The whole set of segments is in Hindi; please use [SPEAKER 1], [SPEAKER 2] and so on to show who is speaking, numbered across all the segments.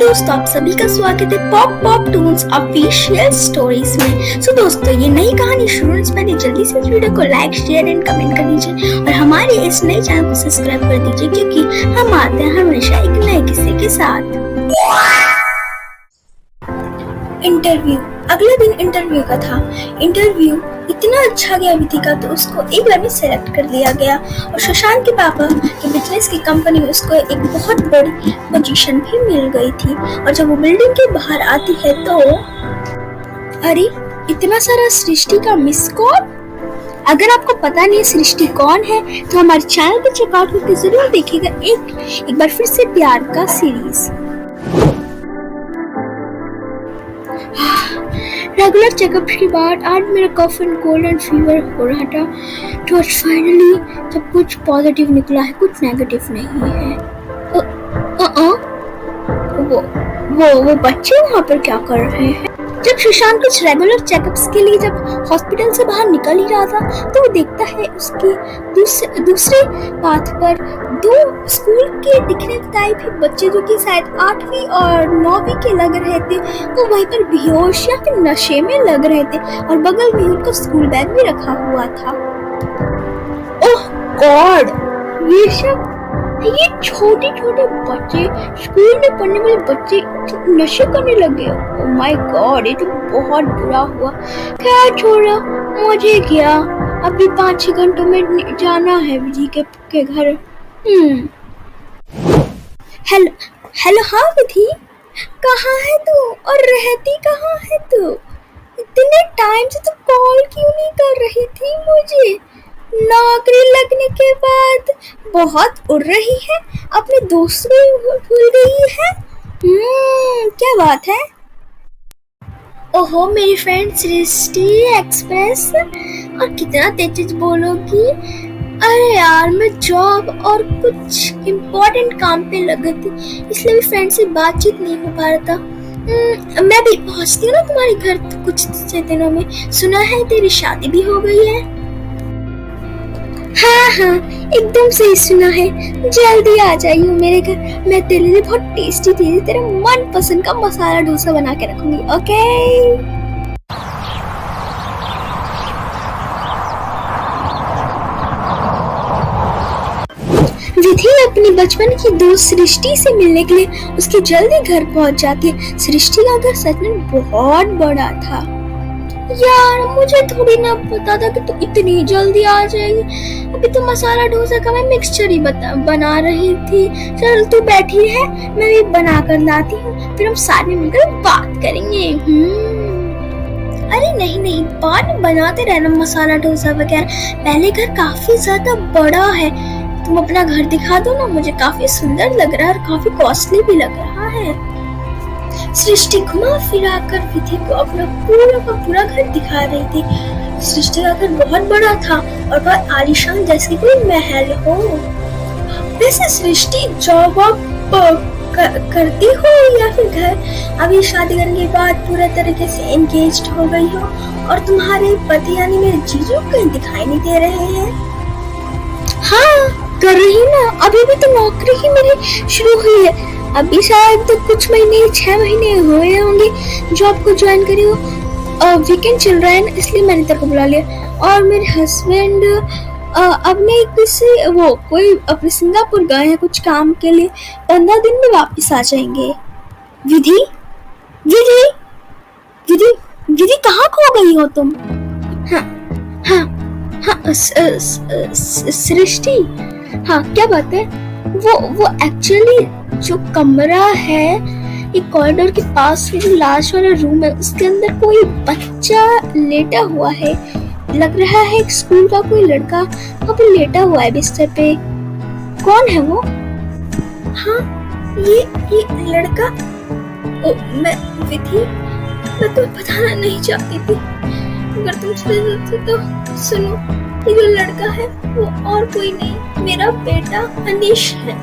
[SPEAKER 1] दोस्तों, आप सभी का स्वागत है pop pop Toons official stories में। सो दोस्तों, ये नई कहानी शुरू से पहले जल्दी से इस वीडियो को लाइक, शेयर एंड कमेंट कर दीजिए और हमारे इस नए चैनल को सब्सक्राइब कर दीजिए, क्योंकि हम आते हैं हमेशा एक नए किस्से के साथ। इंटरव्यू। अगले दिन इंटरव्यू का था। इंटरव्यू इतना अच्छा गया विधि का, तो उसको एक बार में सेलेक्ट कर लिया गया और शशांक के पापा के बिजनेस की कंपनी में उसको एक बहुत बड़ी पोजीशन भी मिल गई थी। और जब वो बिल्डिंग के बाहर आती है तो अरे, इतना सारा सृष्टि का मिस कॉल। अगर आपको पता नहीं सृष्टि कौन है तो हमारे चैनल पे चेकआउट करके जरूर देखिएगा एक बार फिर से प्यार का सीरीज। रेगुलर चेकअप के बाद आज मेरा cough and cold and fever हो रहा था, तो फाइनली सब कुछ पॉजिटिव निकला है, कुछ नेगेटिव नहीं है। वो बच्चे वहाँ पर क्या कर रहे हैं? जब सुशांत कुछ रेगुलर चेकअप्स के लिए जब हॉस्पिटल से बाहर निकल ही रहा था, तो वो देखता है उसकी दूसरे पाथ पर दो स्कूल के दिखने टाइप ही बच्चे, जो कि शायद 8वीं और 9वीं के लग रहे थे, वो वहीं पर बेहोश या फिर नशे में लग रहे थे और बगल में उनका स्कूल बैग भी रखा हुआ था। ओह गॉड, ये छोटे छोटे बच्चे, स्कूल में पढ़ने वाले बच्चे नशे करने लगे। ओह माय गॉड, ये तो बहुत बुरा हुआ। क्या छोड़ो, मुझे क्या, अभी 5-6 घंटों में जाना है विधि के घर। हेलो हाँ विधि, कहाँ है तू और रहती कहाँ है तू? इतने टाइम से तू कॉल क्यों नहीं कर रही थी मुझे? नौकरी लगने के बाद बहुत उड़ रही है, अपने दोस्तों को भूल गई है। क्या बात है? ओहो मेरी फ्रेंड सृष्टि एक्सप्रेस, और कितना तेज बोलोगी। अरे यार, मैं जॉब और कुछ इम्पोर्टेंट काम पे लगी थी, इसलिए भी फ्रेंड से बातचीत नहीं हो पा रहा था। मैं भी पहुंचती हूँ ना तुम्हारे घर कुछ दिनों में। सुना है तेरी शादी भी हो गई है। हाँ, एकदम सही सुना है। जल्दी आ जाइयो मेरे घर, मैं तेरे लिए बहुत टेस्टी तेरे मन पसंद का मसाला डोसा बना के रखूंगी। ओके। विधि अपनी बचपन की दोस्त सृष्टि से मिलने के लिए उसके जल्दी घर पहुंच जाती है। सृष्टि का घर सच में बहुत बड़ा था। यार, मुझे थोड़ी ना पता था कि तू इतनी जल्दी आ जाएगी। अभी तो मसाला डोसा का मैं मिक्सचर ही बना रही थी। चल तू बैठी है, मैं भी बना कर लाती हूँ, फिर हम साथ में मिलकर बात करेंगे। अरे नहीं, बाद में बनाते रहना मसाला डोसा वगैरह। पहले घर काफी ज्यादा बड़ा है, तुम अपना घर दिखा दो ना, मुझे काफी सुंदर लग रहा है और काफी कॉस्टली भी लग रहा है। सृष्टि घुमा फिरा कर विधि को अपना पूरा का पूरा घर दिखा रही थी। सृष्टि का घर बहुत बड़ा था और बहुत आलीशान, जैसे कोई महल हो। वैसे सृष्टि जॉब करती हो या फिर घर अभी शादी करने के बाद पूरा तरीके से एंगेज्ड हो गई हो, और तुम्हारे पति यानी मेरे जीजू कहीं दिखाई नहीं दे रहे हैं? हाँ, कर रही ना, अभी भी तो नौकरी ही मेरी शुरू हुई है। अभी शायद तो कुछ 6 महीने हुए होंगे जॉब को ज्वाइन करी हो। वीकेंड चल रहा है ना, इसलिए मैंने तेरे को बुला लिया। और मेरे हस्बैंड अपने अपने सिंगापुर गए हैं कुछ काम के लिए, 15 दिन में वापस आ जाएंगे। विधि कहाँ खो गई हो तुम? हाँ, सृष्टि, हाँ क्या बात है? वो एक्चुअली जो कमरा है, एक कॉरिडोर के पास जो लास्ट वाला रूम है, उसके अंदर कोई बच्चा लेटा हुआ है। लग रहा है एक स्कूल का कोई लड़का वहाँ पे लेटा हुआ है बिस्तर पे। कौन है वो? हाँ, ये लड़का। मैं विधि, मैं तुम्हें बताना नहीं चाहती थी, अगर तुम चले जाते तो सुनो। ये जो लड़का है वो और कोई नहीं, मेरा बेटा अनीश है,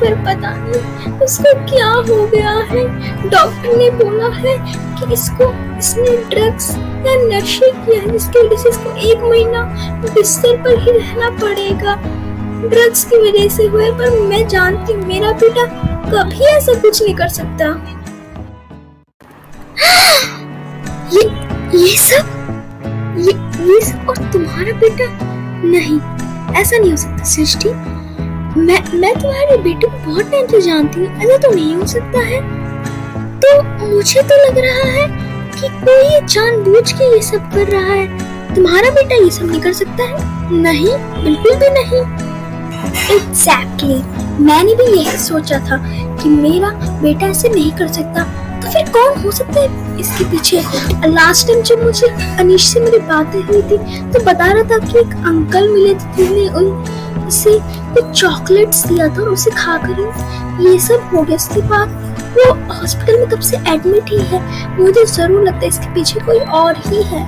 [SPEAKER 1] पर पता नहीं उसको क्या हो गया है। डॉक्टर ने बोला है कि इसने ड्रग्स या नशे किया है, जिसकी वजह से इसको 1 महीना बिस्तर पर ही रहना पड़ेगा। ड्रग्स की वजह से हुए, पर मैं जानती हूँ मेरा बेटा कभी ऐसा कुछ नहीं कर सकता। ये सब और तुम्हारा बेटा? नहीं, ऐसा नहीं हो सकता सृष्टि। मैं तुम्हारे बेटे को बहुत टाइम से जानती हूँ, ऐसा तो नहीं हो सकता है। तो मुझे तो लग रहा है कि कोई जानबूझ के ये सब कर रहा है। तुम्हारा बेटा ये सब नहीं कर सकता है। नहीं, बिल्कुल भी नहीं। एग्जैक्टली, मैंने भी यही सोचा था कि मेरा बेटा ऐसे नहीं कर सकता। तो फिर कौन हो सकता है इसके पीछे? लास्ट टाइम जब मुझे अनीश से मेरी बातें हुई थी तो बता रहा था कि एक अंकल मिले थे, उसे कुछ चॉकलेट्स दिया था और उसे खाकर ये सब हो गया। इसके बाद वो हॉस्पिटल में कब से एडमिट ही है। मुझे जरूर लगता है इसके पीछे कोई और ही है।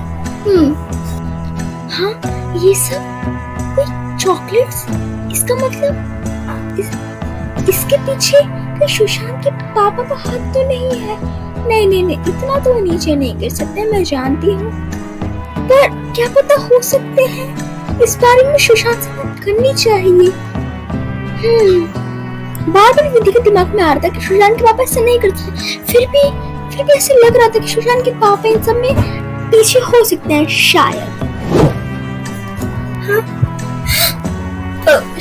[SPEAKER 1] हाँ, ये सब कोई चॉकलेट्स, इसका मतलब इसके पीछे सुशांत के पापा का हाथ तो नहीं है। नहीं, इतना तो नीचे नहीं गिर सकते, मैं जानती हूँ। पर क्या पता, हो सकते हैं। इस बारे में सुशांत से बात करनी चाहिए। बार-बार विधि के दिमाग में आ रहा था कि सुशांत के पापा ऐसा नहीं करते। फिर भी ऐसे लग रहा था कि सुशांत के पापा इन सब में पीछे हो सकते हैं शायद।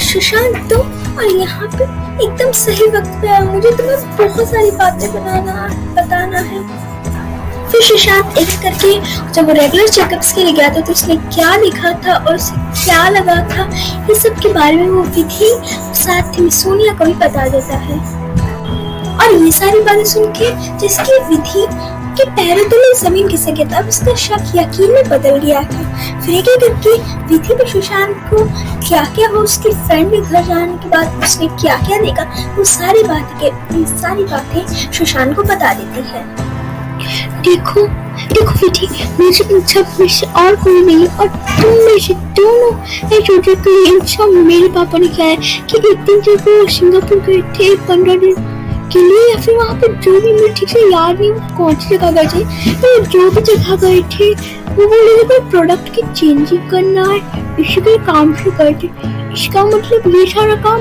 [SPEAKER 1] सुशांत तो और यहाँ पे एकदम सही वक्त पे आया। मुझे तो बस बहुत सारी बातें बताना है। फिर सुशांत एक करके जब वो रेगुलर चेकअप्स के लिए गया था तो उसने क्या लिखा था और उसे क्या लगा था, ये सब के बारे में वो विधि साथ ही सोनिया को भी बता देता है। और ये सारी बातें सुन के जिसकी विधि के पैरों तले जमीन खिसक गया था, उसका शक यकीन में बदल गया था। फिर एक करके विधि ने सुशांत को क्या हो उसके फ्रेंड के घर जाने के बाद उसने क्या देखा, वो सारी बातें सुशांत को बता देती है। देखो विधि, मुझे इन सब में से और कोई नहीं, और तुम में से दोनों छोटे के मेरे पापा ने कहा है कि एक दिन जब वो सिंगापुर गए थे 15 दिन के लिए, या फिर वहाँ पे जो भी, मुझे ठीक से याद नहीं कौन सी जगह गए थे, तो जो भी जगह गए थे वो बोले कोई प्रोडक्ट की चेंजिंग करना है, इसी के काम से गए थे। इसका मतलब ये सारा काम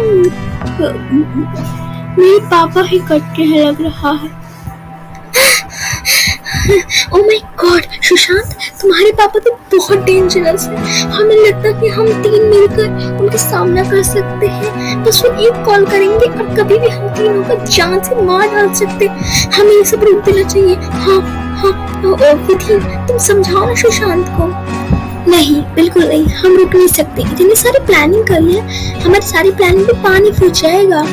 [SPEAKER 1] मेरे पापा ही करते हैं लग रहा है। ओह माय गॉड सुशांत, तुम्हारे पापा तो बहुत डेंजरस है। हमें लगता है कि हम तीन मिलकर उनका सामना कर सकते हैं। बस वो एक कॉल करेंगे और कभी भी हम तीनों को जान से मार डाल सकते। हमें ये सब रोक देना चाहिए। हाँ विधि, तुम समझाओ ना सुशांत को। नहीं, बिल्कुल नहीं, हम रुक नहीं सकते। इतनी सारी प्लानिंग कर लिया, हमारी सारी प्लानिंग पे पानी फिर जाएगा।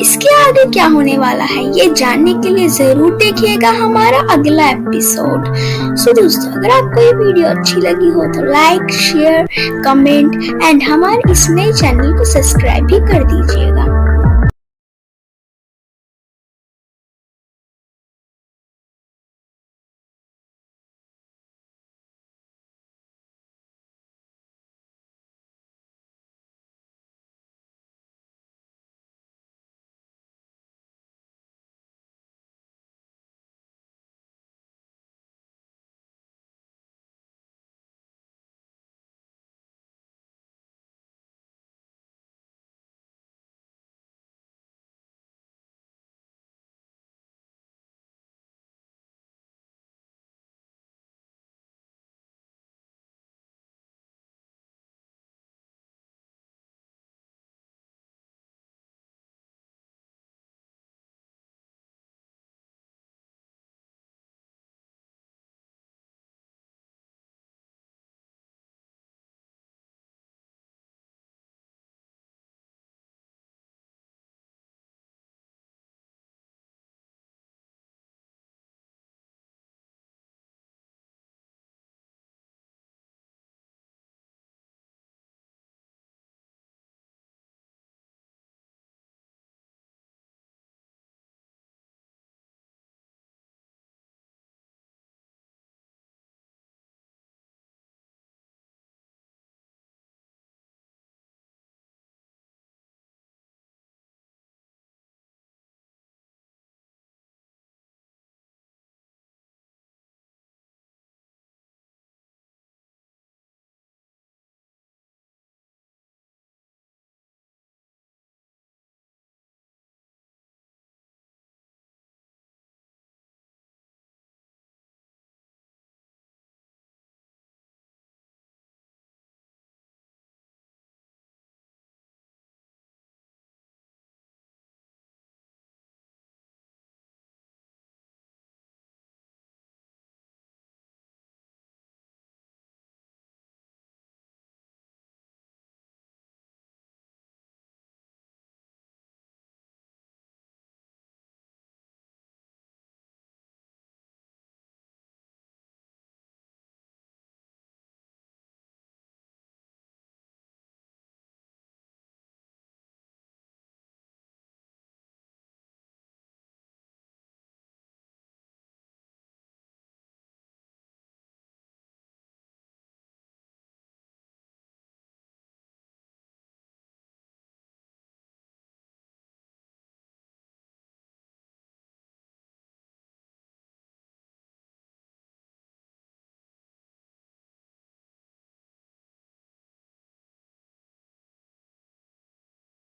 [SPEAKER 1] इसके आगे क्या होने वाला है ये जानने के लिए जरूर देखिएगा हमारा अगला एपिसोड। सो दोस्तों, अगर आपको ये वीडियो अच्छी लगी हो तो लाइक, शेयर, कमेंट एंड हमारे इस नए चैनल को सब्सक्राइब भी कर दीजिएगा।